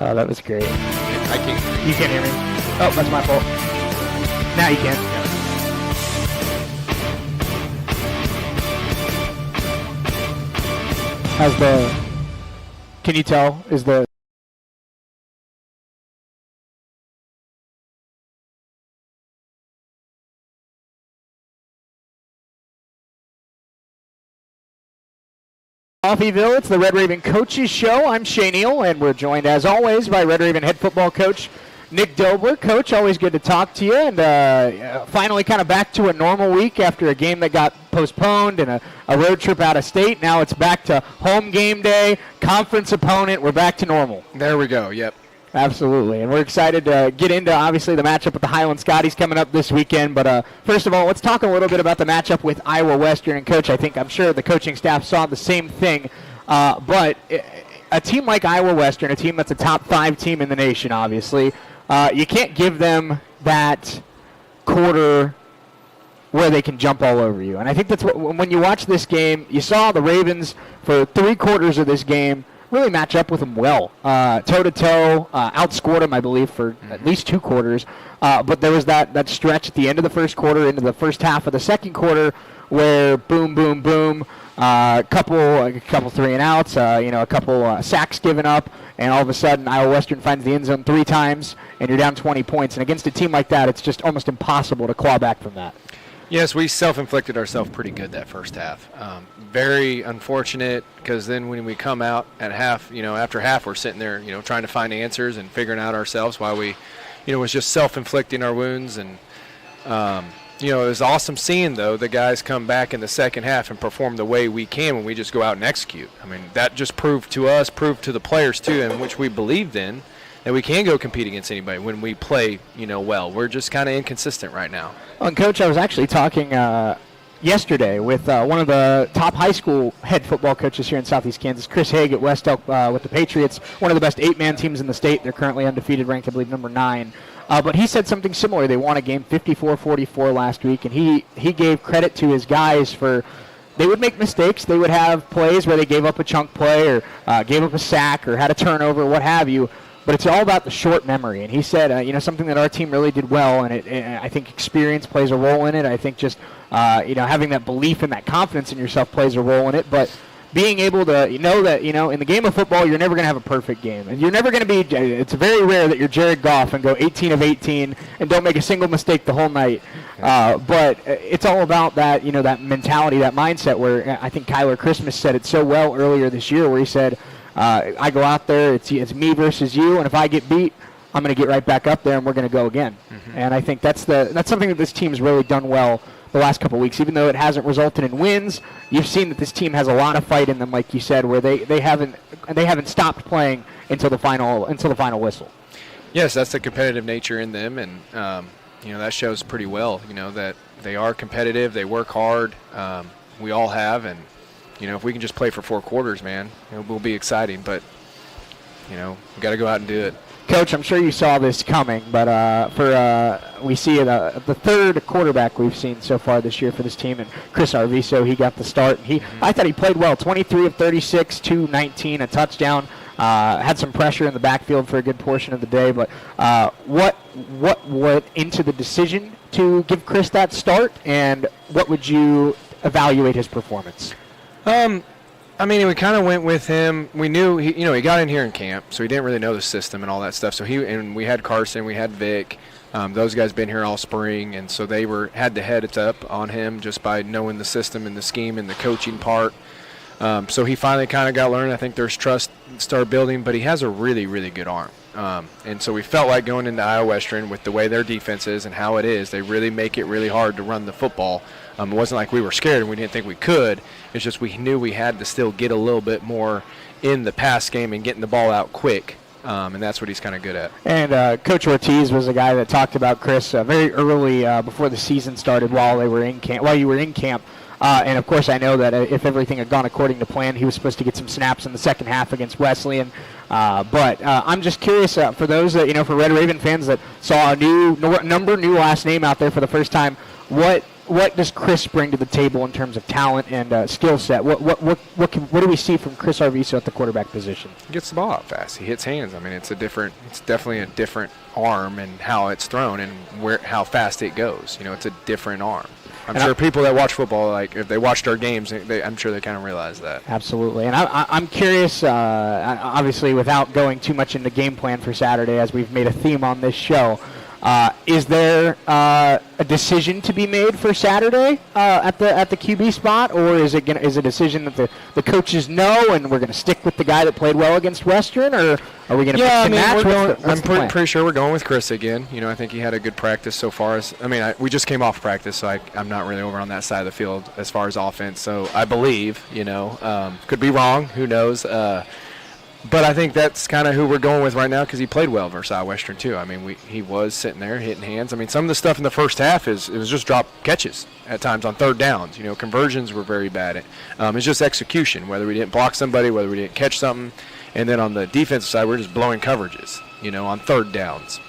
Oh, that was great. I can't. You can't hear me? Oh, that's my fault. Now you can. How's the... Can you tell? Is the... Coffeeville, it's the Red Raven Coaches Show. I'm Shea Neal, and we're joined, as always, by Red Raven head football coach Nick Dobler. Coach, always good to talk to you, and finally kind of back to a normal week after a game that got postponed and a road trip out of state. Now it's back to home game day, conference opponent. We're back to normal. There we go, yep. Absolutely, and we're excited to get into, obviously, the matchup with the Highland Scotties coming up this weekend. But first of all, let's talk a little bit about the matchup with Iowa Western. And, Coach, I'm sure the coaching staff saw the same thing. But a team like Iowa Western, a team that's a top 5 team in the nation, obviously, you can't give them that quarter where they can jump all over you. And I think that's what, when you watch this game, you saw the Ravens for 3 quarters of this game really match up with them well. Toe-to-toe, outscored them, I believe, for at least 2 quarters. But there was that stretch at the end of the first quarter into the first half of the second quarter where boom, boom, boom, a couple 3-and-outs, a couple sacks given up, and all of a sudden Iowa Western finds the end zone 3 times, and you're down 20 points. And against a team like that, it's just almost impossible to claw back from that. Yes, we self-inflicted ourselves pretty good that first half. Very unfortunate because then when we come out at half, after half, we're sitting there, trying to find answers and figuring out ourselves why we, was just self-inflicting our wounds. And, it was awesome seeing, though, the guys come back in the second half and perform the way we can when we just go out and execute. I mean, that just proved to us, proved to the players, too, in which we believed in, that we can go compete against anybody when we play, well. We're just kind of inconsistent right now. Well, and Coach, I was actually talking yesterday with one of the top high school head football coaches here in Southeast Kansas, Chris Haig at West Elk with the Patriots, one of the best 8-man teams in the state. They're currently undefeated, ranked, I believe, number 9. But he said something similar. They won a game 54-44 last week, and he gave credit to his guys for they would make mistakes. They would have plays where they gave up a chunk play or gave up a sack or had a turnover, what have you. But it's all about the short memory. And he said, something that our team really did well, and I think experience plays a role in it. I think just, having that belief and that confidence in yourself plays a role in it. But being able to know that, in the game of football, you're never going to have a perfect game. And you're never going to be, it's very rare that you're Jared Goff and go 18 of 18 and don't make a single mistake the whole night. But it's all about that, that mentality, that mindset where I think Kyler Christmas said it so well earlier this year where he said, I go out there, it's me versus you, and if I get beat, I'm going to get right back up there, and we're going to go again. Mm-hmm. And I think that's something that this team's really done well the last couple of weeks. Even though it hasn't resulted in wins, you've seen that this team has a lot of fight in them, like you said, where they haven't stopped playing until the final whistle. Yes, that's the competitive nature in them, and that shows pretty well. That they are competitive, they work hard. We all have, and if we can just play for 4 quarters, man, it will be exciting. But, we got to go out and do it. Coach, I'm sure you saw this coming, but we see the 3rd quarterback we've seen so far this year for this team, and Chris Arviso, he got the start. I thought he played well, 23 of 36, 219, a touchdown. Had some pressure in the backfield for a good portion of the day. But what went into the decision to give Chris that start, and what would you evaluate his performance? We kind of went with him. We knew he got in here in camp, so he didn't really know the system and all that stuff. So we had Carson, we had Vic. Those guys been here all spring, and so they had the heads up on him just by knowing the system and the scheme and the coaching part. So he finally kind of got learned. I think there's trust start building, but he has a really, really good arm. And so we felt like going into Iowa Western with the way their defense is and how it is, they really make it really hard to run the football. It wasn't like we were scared and we didn't think we could. It's just we knew we had to still get a little bit more in the pass game and getting the ball out quick. And that's what he's kind of good at. And Coach Ortiz was a guy that talked about Chris very early before the season started while you were in camp. And, of course, I know that if everything had gone according to plan, he was supposed to get some snaps in the second half against Wesleyan. But I'm just curious, for those that, for Red Raven fans that saw a new last name out there for the first time, what what does Chris bring to the table in terms of talent and skill set? What do we see from Chris Arvizo at the quarterback position? He gets the ball out fast. He hits hands. I mean, it's definitely a different arm and how it's thrown and how fast it goes. It's a different arm. I'm sure people that watch football, like if they watched our games, I'm sure they kind of realize that. Absolutely. And I'm curious, obviously without going too much into game plan for Saturday, as we've made a theme on this show, is there a decision to be made for Saturday at the QB spot, or is it a decision that the coaches know and we're going to stick with the guy that played well against Western, or are we going to mix and match? I'm pretty sure we're going with Chris again. I think he had a good practice so far. We just came off practice, so I'm not really over on that side of the field as far as offense. So I believe, could be wrong. Who knows? But I think that's kind of who we're going with right now because he played well versus Western too. He was sitting there hitting hands. Some of the stuff in the first half it was just drop catches at times on third downs. Conversions were very bad. It's just execution, whether we didn't block somebody, whether we didn't catch something. And then on the defensive side, we're just blowing coverages, on third downs.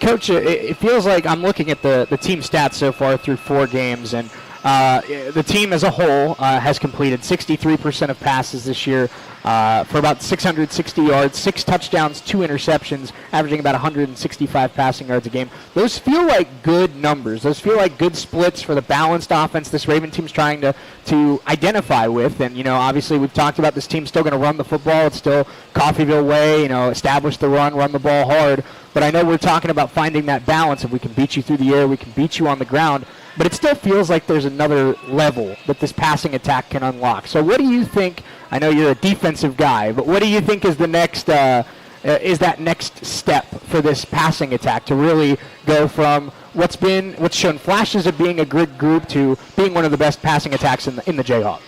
Coach, it feels like I'm looking at the team stats so far through 4 games, and the team as a whole has completed 63% of passes this year for about 660 yards, 6 touchdowns, 2 interceptions, averaging about 165 passing yards a game. Those feel like good numbers. Those feel like good splits for the balanced offense this Raven team's trying to identify with. And, obviously we've talked about this team still going to run the football. It's still Coffeyville way, establish the run the ball hard. But I know we're talking about finding that balance. If we can beat you through the air, we can beat you on the ground. But it still feels like there's another level that this passing attack can unlock. So what do you think? I know you're a defensive guy, but what do you think is the next is that next step for this passing attack to really go from what's shown flashes of being a good group to being one of the best passing attacks in the Jayhawk?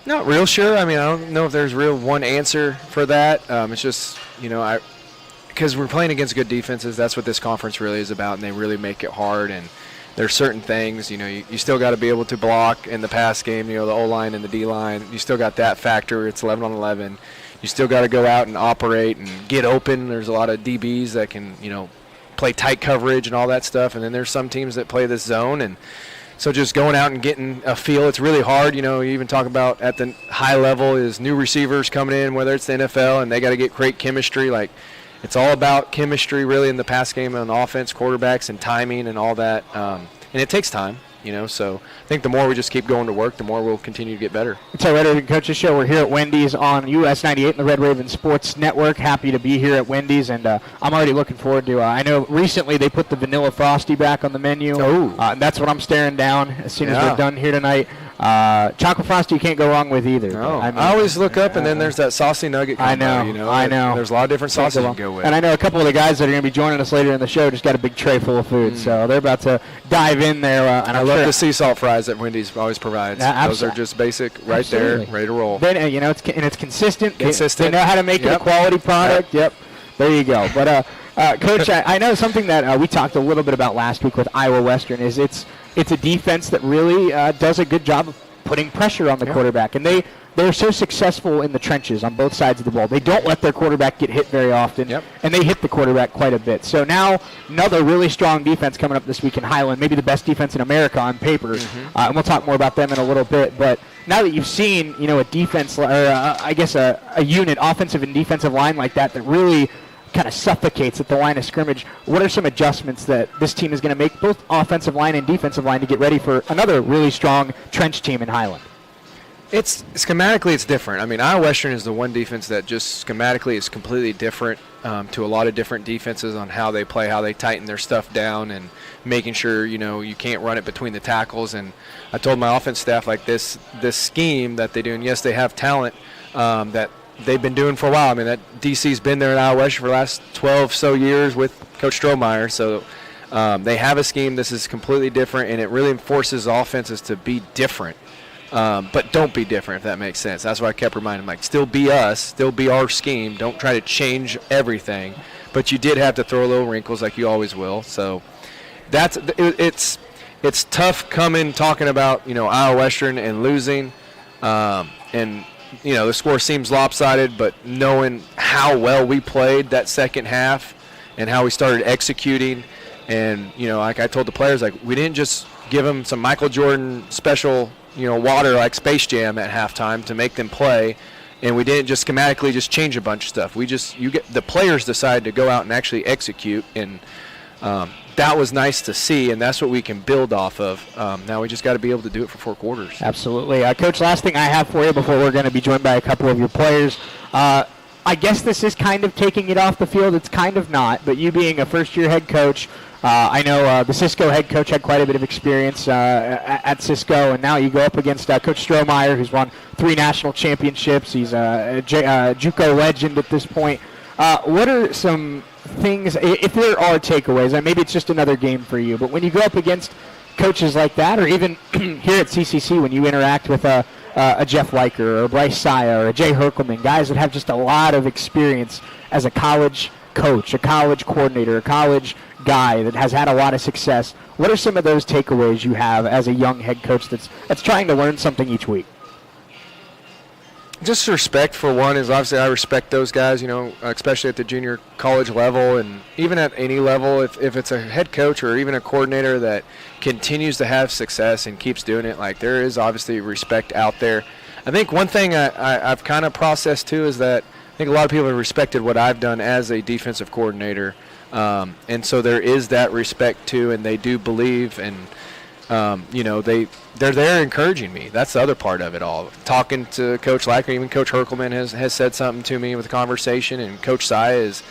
Not real sure. I don't know if there's real one answer for that. It's just because we're playing against good defenses. That's what this conference really is about, and they really make it hard. And there's certain things, you still got to be able to block in the pass game, the O-line and the D-line. You still got that factor. It's 11 on 11. You still got to go out and operate and get open. There's a lot of DBs that can, play tight coverage and all that stuff. And then there's some teams that play this zone. And so just going out and getting a feel, it's really hard. You even talk about at the high level is new receivers coming in, whether it's the NFL, and they got to get great chemistry. It's all about chemistry, really, in the pass game and offense, quarterbacks, and timing and all that. And it takes time, So I think the more we just keep going to work, the more we'll continue to get better. It's our Red Raven Coaches Show. We're here at Wendy's on US 98 and the Red Raven Sports Network. Happy to be here at Wendy's, and I'm already looking forward to I know recently they put the Vanilla Frosty back on the menu. And that's what I'm staring down as soon as we're done here tonight. Chocolate Frosty you can't go wrong with either. No. I always look up, and then there's that saucy nugget combo. I know. There's a lot of different sauces you can go with. And I know a couple of the guys that are going to be joining us later in the show just got a big tray full of food, so they're about to dive in there. And I love the sea salt fries that Wendy's always provides. Those are just basic, right there, ready to roll. Then, it's consistent. They know how to make it a quality product. Yep. There you go. But Coach, I know something that we talked a little bit about last week with Iowa Western is it's a defense that really does a good job of putting pressure on the quarterback, and they're so successful in the trenches on both sides of the ball. They don't let their quarterback get hit very often, and they hit the quarterback quite a bit. So now another really strong defense coming up this week in Highland, maybe the best defense in America on paper, and we'll talk more about them in a little bit. But now that you've seen a defense, or I guess a unit, offensive and defensive line like that really kind of suffocates at the line of scrimmage, what are some adjustments that this team is going to make, both offensive line and defensive line, to get ready for another really strong trench team in Highland? It's schematically it's different. Iowa Western is the one defense that just schematically is completely different to a lot of different defenses on how they play, how they tighten their stuff down, and making sure you can't run it between the tackles. And I told my offense staff this scheme that they do, and yes, they have talent that they've been doing for a while. That DC's been there at Iowa Western for the last 12 so years with Coach Strohmeyer. So they have a scheme. This is completely different, and it really forces offenses to be different. But don't be different, if that makes sense. That's why I kept reminding them, still be us, still be our scheme. Don't try to change everything. But you did have to throw little wrinkles like you always will. So it's tough talking about, Iowa Western and losing. And the score seems lopsided, but knowing how well we played that second half and how we started executing, and like I told the players, we didn't just give them some Michael Jordan special, water like Space Jam at halftime to make them play. And we didn't just schematically just change a bunch of stuff. The players decided to go out and actually execute, and that was nice to see, and that's what we can build off of. Now we just got to be able to do it for 4 quarters. Absolutely. Coach, last thing I have for you before we're going to be joined by a couple of your players. I guess this is kind of taking it off the field. It's kind of not, but you being a first-year head coach, I know the Cisco head coach had quite a bit of experience at Cisco, and now you go up against Coach Strohmeyer, who's won 3 national championships. He's a JUCO legend at this point. What are some things, if there are takeaways, and maybe it's just another game for you, but when you go up against coaches like that, or even here at CCC when you interact with a Jeff Leiker or a Bryce Saya or a Jay Herkelman, guys that have just a lot of experience as a college coach, a college coordinator, a college guy that has had a lot of success, what are some of those takeaways you have as a young head coach that's trying to learn something each week? Just respect, for one, is obviously I respect those guys, especially at the junior college level, and even at any level. If it's a head coach or even a coordinator that continues to have success and keeps doing it, like, there is obviously respect out there. I think one thing I've kind of processed too is that I think a lot of people have respected what I've done as a defensive coordinator, and so there is that respect too, and they do believe, and they're there encouraging me. That's the other part of it all. Talking to Coach Leiker, even Coach Herkelman has said something to me with the conversation, and Coach Saya is,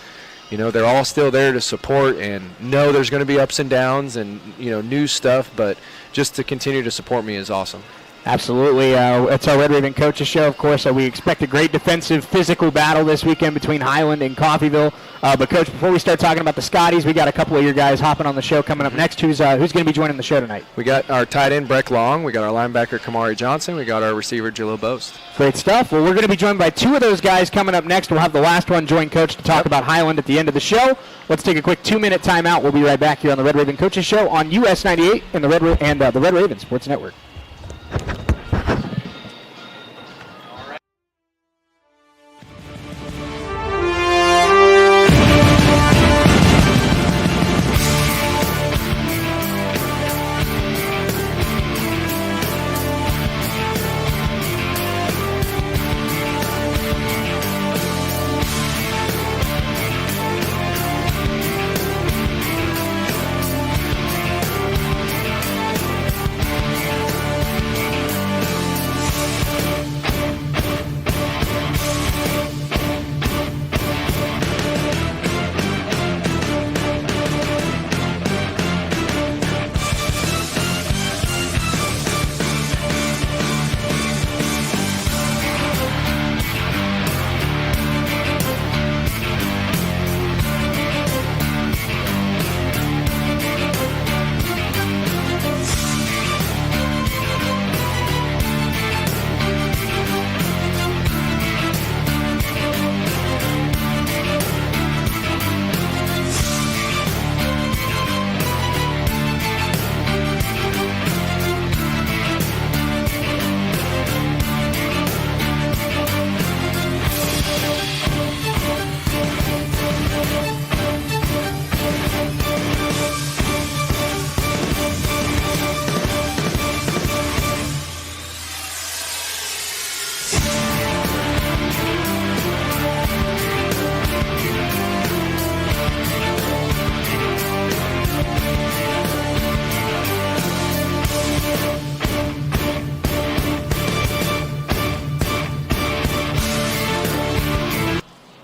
they're all still there to support and know there's going to be ups and downs and, new stuff, but just to continue to support me is awesome. Absolutely. It's our Red Raven Coaches Show, of course. We expect a great defensive, physical battle this weekend between Highland and Coffeyville. But, Coach, before we start talking about the Scotties, we got a couple of your guys hopping on the show coming up next. Who's going to be joining the show tonight? We got our tight end, Breck Long. We got our linebacker, Kamari Johnson. We got our receiver, Jalil Boast. Great stuff. Well, we're going to be joined by 2 of those guys coming up next. We'll have the last one join Coach to talk about Highland at the end of the show. Let's take a quick 2-minute timeout. We'll be right back here on the Red Raven Coaches Show on US 98 and the Red Raven Sports Network.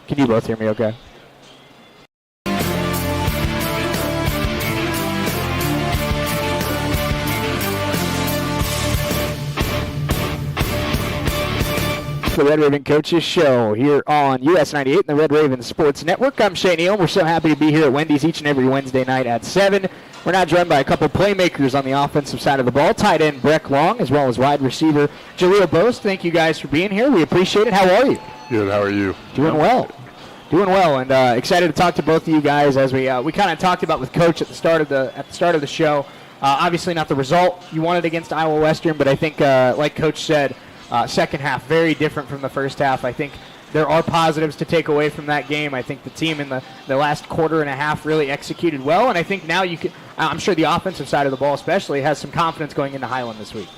Can you both hear me okay? The Red Raven Coaches Show here on US 98 and the Red Raven Sports Network. I'm Shane Neal. We're so happy to be here at Wendy's each and every Wednesday night at 7. We're now joined by a couple playmakers on the offensive side of the ball. Tight end Breck Long, as well as wide receiver Jaleel Boast. Thank you guys for being here. We appreciate it. How are you? Good. How are you? Doing well. Doing well, and excited to talk to both of you guys as we kind of talked about with Coach at the start of the show. Obviously, not the result you wanted against Iowa Western, but I think, like Coach said, second half very different from the first half. I think there are positives to take away from that game. I think the team in the last quarter and a half really executed well, and I think now I'm sure the offensive side of the ball especially has some confidence going into Highland this week.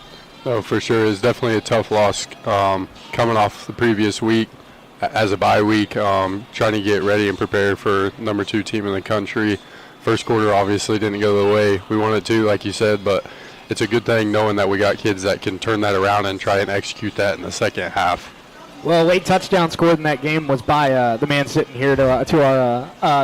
No, for sure. It's definitely a tough loss coming off the previous week as a bye week, trying to get ready and prepared for number 2 team in the country. First quarter obviously didn't go the way we wanted to, like you said, but it's a good thing knowing that we got kids that can turn that around and try and execute that in the second half. Well, a late touchdown scored in that game was by the man sitting here to our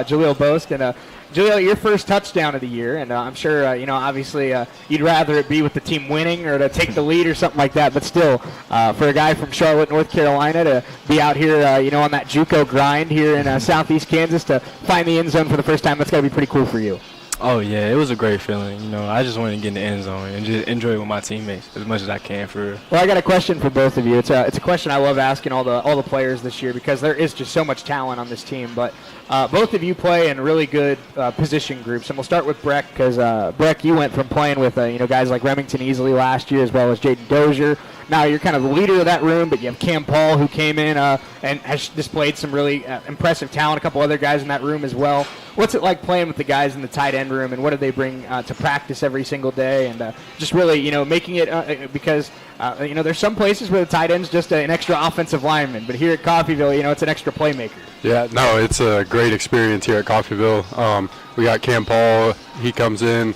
Jaleel Boast. And Jaleel, your first touchdown of the year, and I'm sure, obviously you'd rather it be with the team winning or to take the lead or something like that, but still, for a guy from Charlotte, North Carolina to be out here, on that JUCO grind here in southeast Kansas to find the end zone for the first time, that's got to be pretty cool for you. Oh, yeah, it was a great feeling. I just wanted to get in the end zone and just enjoy it with my teammates as much as I can for real. Well, I got a question for both of you. It's a question I love asking all the players this year because there is just so much talent on this team. But both of you play in really good position groups. And we'll start with Breck because, Breck, you went from playing with guys like Remington Easley last year as well as Jaden Dozier. Now you're kind of the leader of that room, but you have Cam Paul who came in and has displayed some really impressive talent, a couple other guys in that room as well. What's it like playing with the guys in the tight end room, and what do they bring to practice every single day? And just really, making it because, there's some places where the tight end's just an extra offensive lineman, but here at Coffeyville, it's an extra playmaker. Yeah, no, it's a great experience here at Coffeyville. We got Cam Paul. He comes in.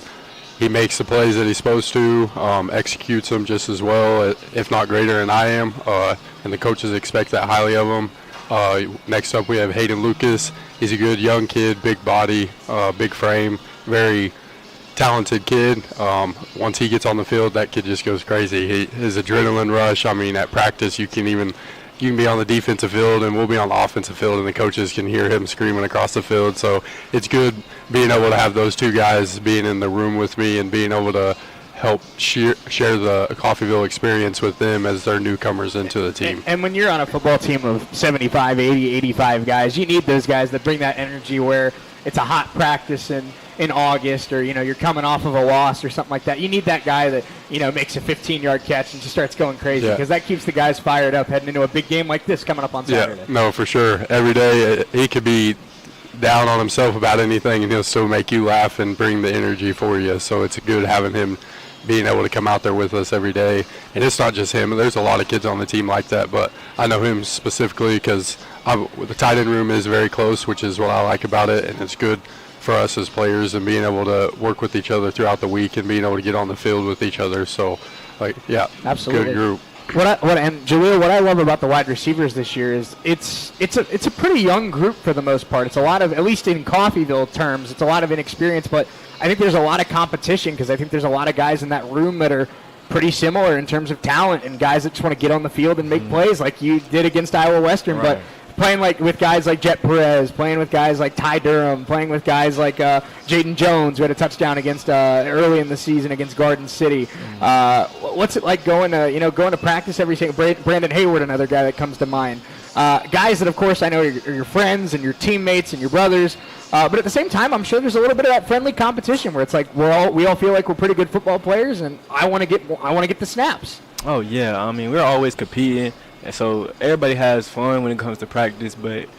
He makes the plays that he's supposed to, executes them just as well, if not greater than I am, and the coaches expect that highly of him. Next up we have Hayden Lucas. He's a good young kid, big body, big frame, very talented kid. Once he gets on the field, that kid just goes crazy. His adrenaline rush, at practice you can be on the defensive field and we'll be on the offensive field and the coaches can hear him screaming across the field. So it's good being able to have those two guys being in the room with me and being able to help share the Coffeyville experience with them as they're newcomers into the team. And when you're on a football team of 75, 80, 85 guys, you need those guys that bring that energy where it's a hot practice in August or, you're coming off of a loss or something like that. You need that guy that, makes a 15-yard catch and just starts going crazy because that keeps the guys fired up heading into a big game like this coming up on Saturday. Yeah, no, for sure. Every day he could be down on himself about anything and he'll still make you laugh and bring the energy for you. So it's good having him being able to come out there with us every day. And it's not just him. There's a lot of kids on the team like that, but I know him specifically because the tight end room is very close, which is what I like about it, and it's good for us as players and being able to work with each other throughout the week and being able to get on the field with each other. So, absolutely. Good group. And Jaleel, what I love about the wide receivers this year is it's a pretty young group for the most part. It's a lot of, at least in Coffeyville terms, it's a lot of inexperience, but I think there's a lot of competition because I think there's a lot of guys in that room that are pretty similar in terms of talent and guys that just want to get on the field and make plays like you did against Iowa Western. Right. But playing with guys like Jet Perez, playing with guys like Ty Durham, playing with guys like Jaden Jones, who had a touchdown against early in the season against Garden City. What's it like going to practice every single? Brandon Hayward, another guy that comes to mind. Guys that, of course, I know are your friends and your teammates and your brothers. But at the same time, I'm sure there's a little bit of that friendly competition where it's like we all feel like we're pretty good football players, and I want to get the snaps. Oh, yeah. We're always competing. And so everybody has fun when it comes to practice, but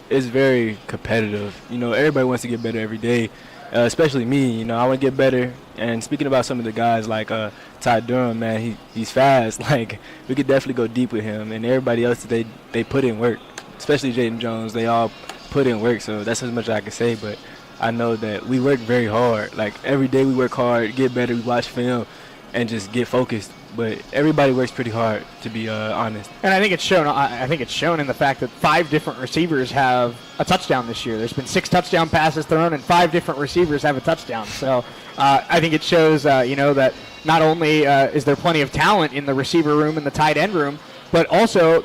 it's very competitive. Everybody wants to get better every day, especially me. I want to get better. And speaking about some of the guys like Ty Durham, man, he's fast. Like, we could definitely go deep with him. And everybody else, they put in work, especially Jaden Jones. They all put in work, so that's as much as I can say. But I know that we work very hard. Like, every day we work hard, get better, we watch film, and just get focused. But everybody works pretty hard, to be honest. And I think it's shown. I think it's shown in the fact that 5 different receivers have a touchdown this year. There's been 6 touchdown passes thrown, and 5 different receivers have a touchdown. So I think it shows, that not only is there plenty of talent in the receiver room and the tight end room, but also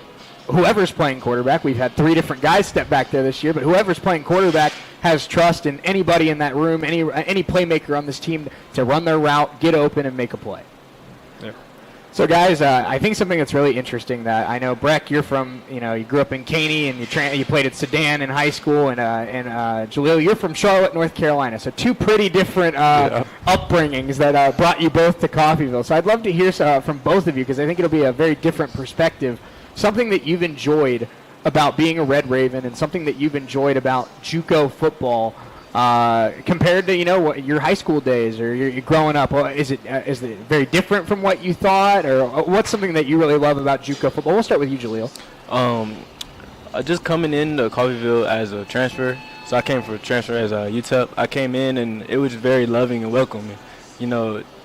whoever's playing quarterback. We've had 3 different guys step back there this year, but whoever's playing quarterback has trust in anybody in that room, any playmaker on this team to run their route, get open, and make a play. Yeah. So, guys, I think something that's really interesting that I know, Breck, you're from, you grew up in Caney and you played at Sedan in high school, and Jaleel, you're from Charlotte, North Carolina. So 2 pretty different upbringings that brought you both to Coffeyville. So I'd love to hear from both of you because I think it'll be a very different perspective, something that you've enjoyed about being a Red Raven and something that you've enjoyed about JUCO football compared to what your high school days or your growing up? Well, is it very different from what you thought, or what's something that you really love about JUCO football? We'll start with you, Jaleel. Just coming into Coffeyville as a transfer, so I came for a transfer as a UTEP. I came in and it was very loving and welcoming.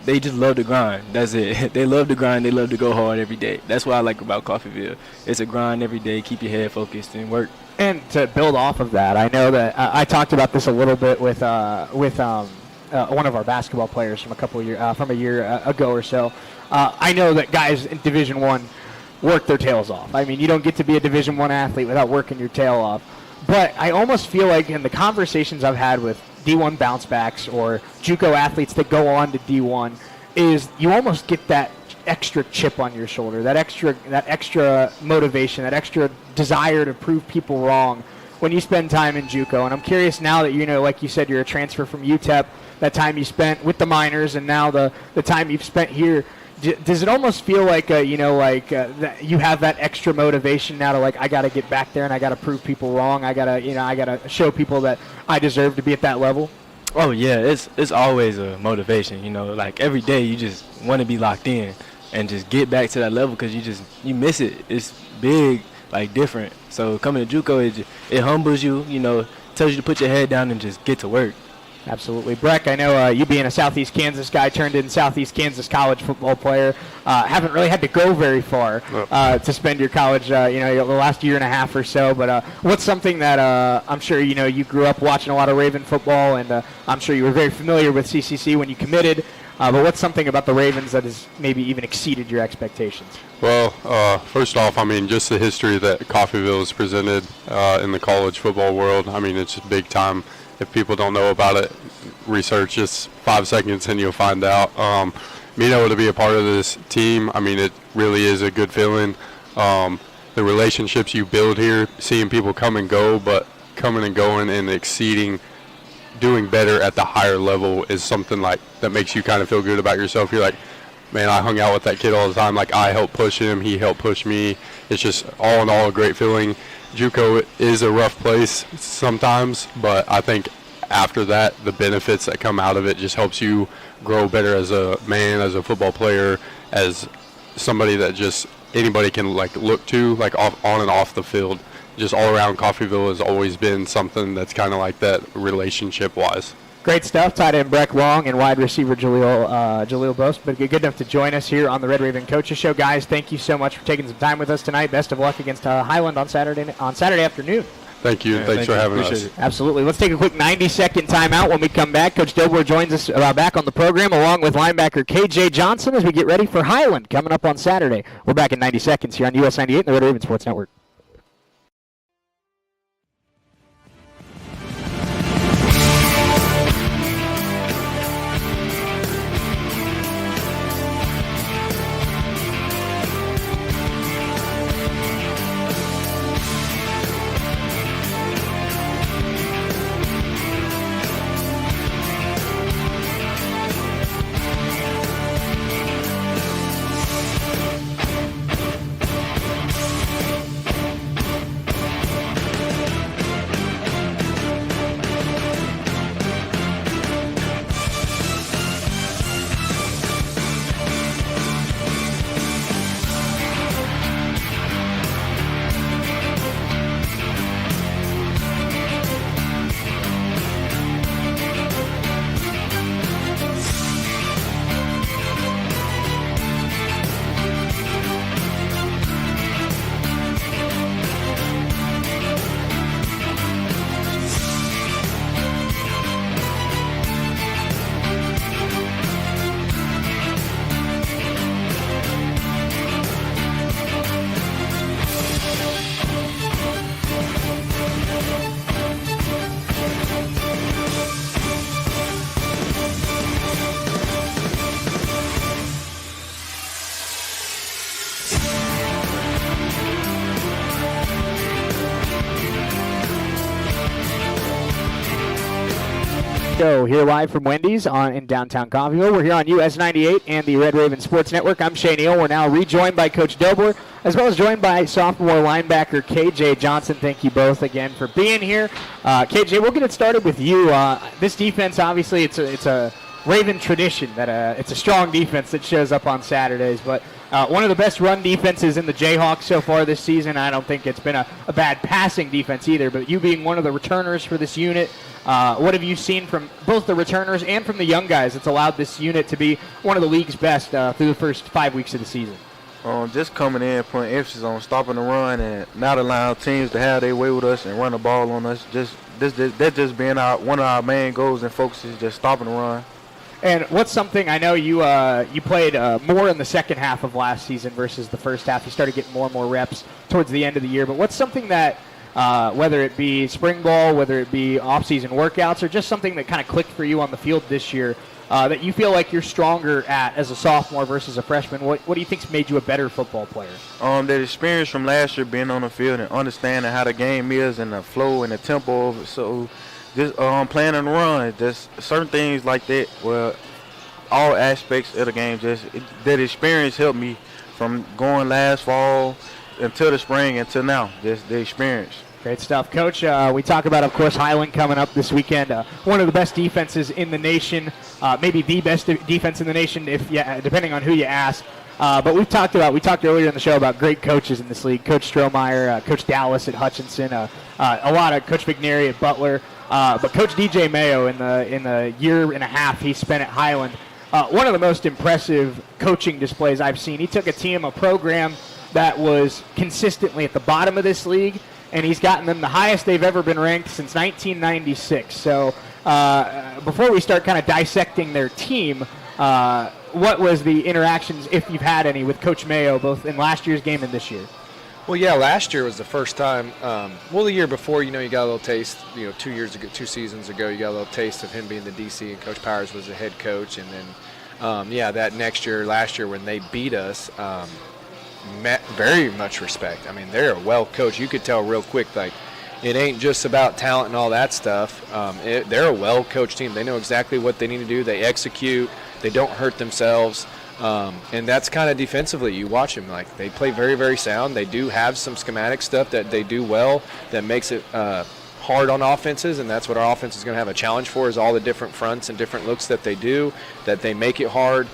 They just love to grind. That's it. They love to grind. They love to go hard every day. That's what I like about Coffeyville. It's a grind every day. Keep your head focused and work. And to build off of that, I know that I talked about this a little bit with one of our basketball players from a year ago or so. I know that guys in Division I work their tails off. I mean, you don't get to be a Division I athlete without working your tail off. But I almost feel like in the conversations I've had with D1 bounce backs or JUCO athletes that go on to D1 is you almost get that extra chip on your shoulder, that extra motivation, that extra desire to prove people wrong when you spend time in JUCO. And I'm curious now that like you said, you're a transfer from UTEP, that time you spent with the minors and now the time you've spent here, does it almost feel like that you have that extra motivation now to I got to get back there and I got to prove people wrong. I got to show people that I deserve to be at that level? Oh yeah, it's always a motivation. Every day you just want to be locked in and just get back to that level because you miss it. It's big, different. So coming to JUCO, it humbles you. Tells you to put your head down and just get to work. Absolutely. Breck, I know you being a Southeast Kansas guy, turned in Southeast Kansas college football player, haven't really had to go very far to spend your college, the last year and a half or so. But what's something that I'm sure, you grew up watching a lot of Raven football, and I'm sure you were very familiar with CCC when you committed. But what's something about the Ravens that has maybe even exceeded your expectations? Well, first off, just the history that Coffeyville has presented in the college football world. It's just big time. If people don't know about it, research just 5 seconds and you'll find out. Being able to be a part of this team, it really is a good feeling. The relationships you build here, seeing people come and go, but coming and going and exceeding, doing better at the higher level is something that makes you kind of feel good about yourself. You're like, man, I hung out with that kid all the time. I helped push him, he helped push me. It's just all in all a great feeling. JUCO is a rough place sometimes, but I think after that, the benefits that come out of it just helps you grow better as a man, as a football player, as somebody that just anybody can look to, on and off the field. Just all around Coffeyville has always been something that's kind of like that relationship-wise. Great stuff. Tight end Breck Long and wide receiver Jaleel Bost. But good enough to join us here on the Red Raven Coaches Show. Guys, thank you so much for taking some time with us tonight. Best of luck against Highland on Saturday afternoon. Thank you. Thanks for having us. Absolutely. Let's take a quick 90-second timeout. When we come back, Coach Dilbor joins us back on the program along with linebacker KJ Johnson as we get ready for Highland coming up on Saturday. We're back in 90 seconds here on US 98 and the Red Raven Sports Network. Show here live from Wendy's in downtown Coffeyville. We're here on US 98 and the Red Raven Sports Network. I'm Shane Neal. We're now rejoined by Coach Dobler, as well as joined by sophomore linebacker KJ Johnson. Thank you both again for being here. KJ, we'll get it started with you. This defense, obviously, it's a Raven tradition that it's a strong defense that shows up on Saturdays, but one of the best run defenses in the Jayhawks so far this season. I don't think it's been a bad passing defense either, but you being one of the returners for this unit, what have you seen from both the returners and from the young guys that's allowed this unit to be one of the league's best through the first 5 weeks of the season? Just coming in, putting emphasis on stopping the run and not allowing teams to have their way with us and run the ball on us. That's just being one of our main goals and focuses, just stopping the run. And what's something, I know you played more in the second half of last season versus the first half. You started getting more and more reps towards the end of the year. But what's something that, whether it be spring ball, whether it be off-season workouts, or just something that kind of clicked for you on the field this year that you feel like you're stronger at as a sophomore versus a freshman? What do you think's made you a better football player? The experience from last year being on the field and understanding how the game is and the flow and the tempo of it. So just playing and run, just certain things like that. Well, all aspects of the game, that experience helped me from going last fall until the spring until now. Just the experience. Great stuff, Coach. We talk about, of course, Highland coming up this weekend. One of the best defenses in the nation, maybe the best defense in the nation, depending on who you ask. But we talked earlier in the show about great coaches in this league. Coach Strohmeyer, Coach Dallas at Hutchinson, a lot of Coach McNary at Butler. But Coach DJ Mayo in the year and a half he spent at Highland, one of the most impressive coaching displays I've seen. He took a program that was consistently at the bottom of this league, and he's gotten them the highest they've ever been ranked since 1996. So before we start kind of dissecting their team, what was the interactions, if you've had any, with Coach Mayo, both in last year's game and this year? Well, yeah, last year was the first time. The year before, you got a little taste. 2 seasons ago, you got a little taste of him being the DC, and Coach Powers was the head coach. And then, that last year when they beat us, met very much respect. I mean, they're well coached. You could tell real quick, like, it ain't just about talent and all that stuff. They're a well coached team. They know exactly what they need to do. They execute. They don't hurt themselves. And that's kind of defensively. You watch them, like, they play very, very sound. They do have some schematic stuff that they do well that makes it hard on offenses, and that's what our offense is going to have a challenge for, is all the different fronts and different looks that they do, that they make it hard.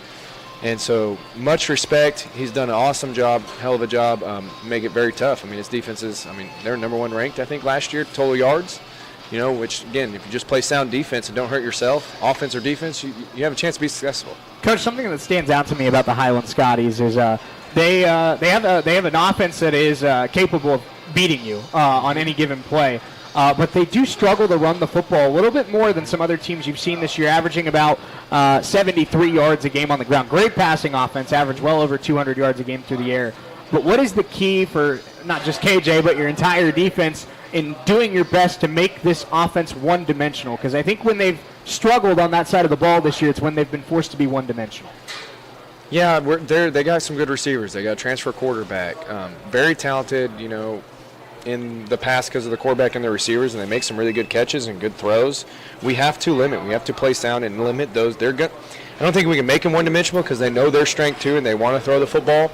And so much respect. He's done an awesome job, hell of a job, make it very tough. I mean, his defenses, they're number 1 ranked, I think, last year, total yards. Which, again, if you just play sound defense and don't hurt yourself, offense or defense, you have a chance to be successful. Coach, something that stands out to me about the Highland Scotties is they have an offense that is capable of beating you on any given play. But they do struggle to run the football a little bit more than some other teams you've seen this year, averaging about 73 yards a game on the ground. Great passing offense, average well over 200 yards a game through the air. But what is the key for not just KJ, but your entire defense in doing your best to make this offense one-dimensional? Because I think when they've struggled on that side of the ball this year, it's when they've been forced to be one-dimensional. Yeah, they got some good receivers. They got a transfer quarterback. Very talented, in the past because of the quarterback and the receivers, and they make some really good catches and good throws. We have to play sound and limit those. They're good. I don't think we can make them one-dimensional because they know their strength too and they want to throw the football.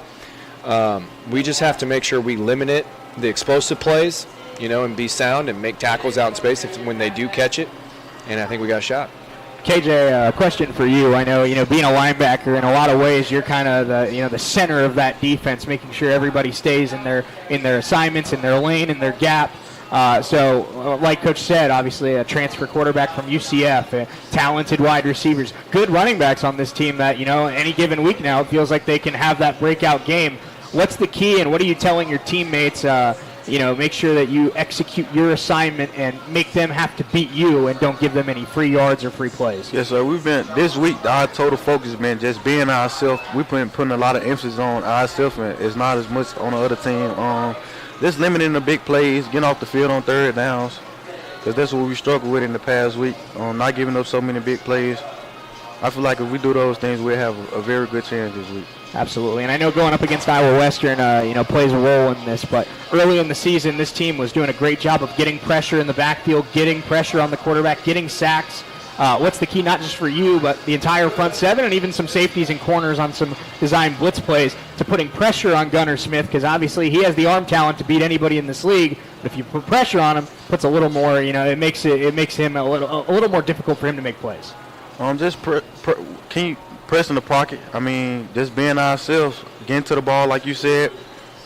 We just have to make sure we limit the explosive plays, and be sound and make tackles out in space when they do catch it, and I think we got a shot. KJ, a question for you. I know, being a linebacker, in a lot of ways, you're kind of the center of that defense, making sure everybody stays in their assignments, in their lane, in their gap. So, like Coach said, obviously a transfer quarterback from UCF, talented wide receivers, good running backs on this team that, any given week now, it feels like they can have that breakout game. What's the key, and what are you telling your teammates, make sure that you execute your assignment and make them have to beat you and don't give them any free yards or free plays? Yes, sir. This week, our total focus has been just being ourselves. We've been putting a lot of emphasis on ourselves, and it's not as much on the other team. Just limiting the big plays, getting off the field on third downs, because that's what we struggled with in the past week, not giving up so many big plays. I feel like if we do those things, we'll have a very good chance this week. Absolutely, and I know going up against Iowa Western, plays a role in this, but early in the season, this team was doing a great job of getting pressure in the backfield, getting pressure on the quarterback, getting sacks. What's the key, not just for you, but the entire front seven and even some safeties and corners on some design blitz plays to putting pressure on Gunnar Smith? Because obviously he has the arm talent to beat anybody in this league. But if you put pressure on him, puts a little more, it makes him a little more difficult for him to make plays. Can you press in the pocket? I mean, just being ourselves, getting to the ball, like you said.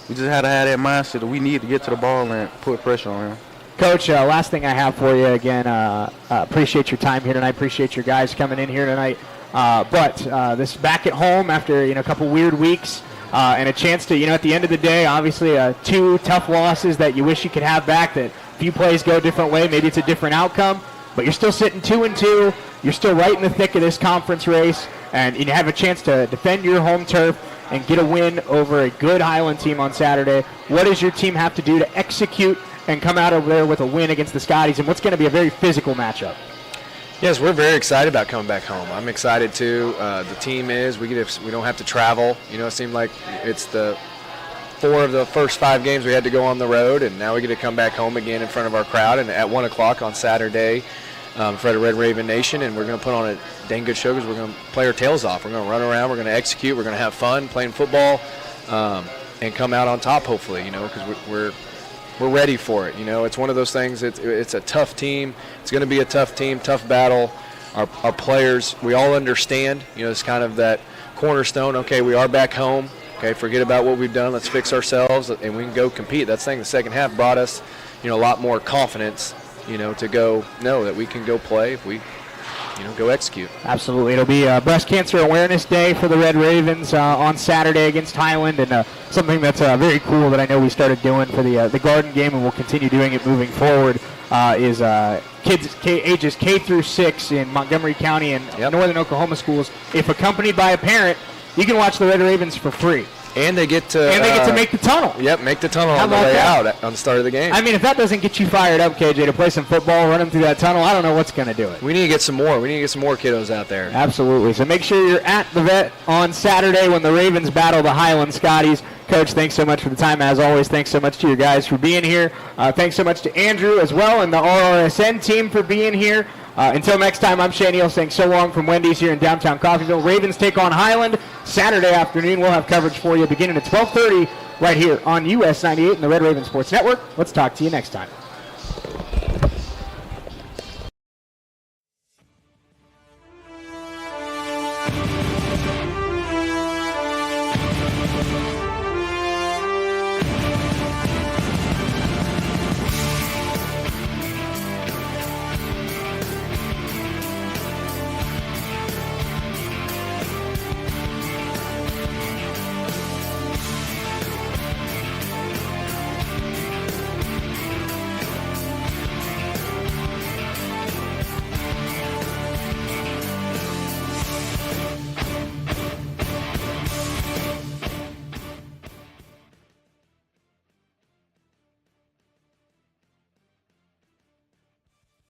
We just had to have that mindset that we need to get to the ball and put pressure on him. Coach, last thing I have for you, again, appreciate your time here tonight. Appreciate your guys coming in here tonight. But this back at home after a couple weird weeks and a chance to, at the end of the day, obviously 2 tough losses that you wish you could have back, that a few plays go a different way, maybe it's a different outcome, but you're still sitting 2-2. You're still right in the thick of this conference race, and you have a chance to defend your home turf and get a win over a good Highland team on Saturday. What does your team have to do to execute and come out of there with a win against the Scotties and what's going to be a very physical matchup? Yes, we're very excited about coming back home. I'm excited too. The team is. We don't have to travel. It seemed like it's the 4 of the first 5 games we had to go on the road, and now we get to come back home again in front of our crowd and at 1 o'clock on Saturday for the Red Raven Nation, and we're going to put on a dang good show because we're going to play our tails off. We're going to run around. We're going to execute. We're going to have fun playing football and come out on top, hopefully, because we're ready for it. It's one of those things. It's a tough team. It's going to be a tough team, tough battle. Our players, we all understand. It's kind of that cornerstone. Okay, we are back home. Okay, forget about what we've done. Let's fix ourselves, and we can go compete. That's the thing. The second half brought us, a lot more confidence, to go know that we can go play if we, go execute. Absolutely. It'll be Breast Cancer Awareness Day for the Red Ravens on Saturday against Highland, and something that's very cool that I know we started doing for the Garden game, and we'll continue doing it moving forward, is kids ages K through 6 in Montgomery County and Northern Oklahoma schools, if accompanied by a parent, you can watch the Red Ravens for free. And they get to make the tunnel. Yep, make the tunnel on the way out on the start of the game. I mean, if that doesn't get you fired up, KJ, to play some football, run them through that tunnel, I don't know what's going to do it. We need to get some more. We need to get some more kiddos out there. Absolutely. So make sure you're at the Vet on Saturday when the Ravens battle the Highland Scotties. Coach, thanks so much for the time. As always, thanks so much to you guys for being here. Thanks so much to Andrew as well and the RRSN team for being here. Until next time, I'm Shane Neal saying so long from Wendy's here in downtown Coffeyville. Ravens take on Highland Saturday afternoon. We'll have coverage for you beginning at 12:30 right here on US 98 and the Red Raven Sports Network. Let's talk to you next time.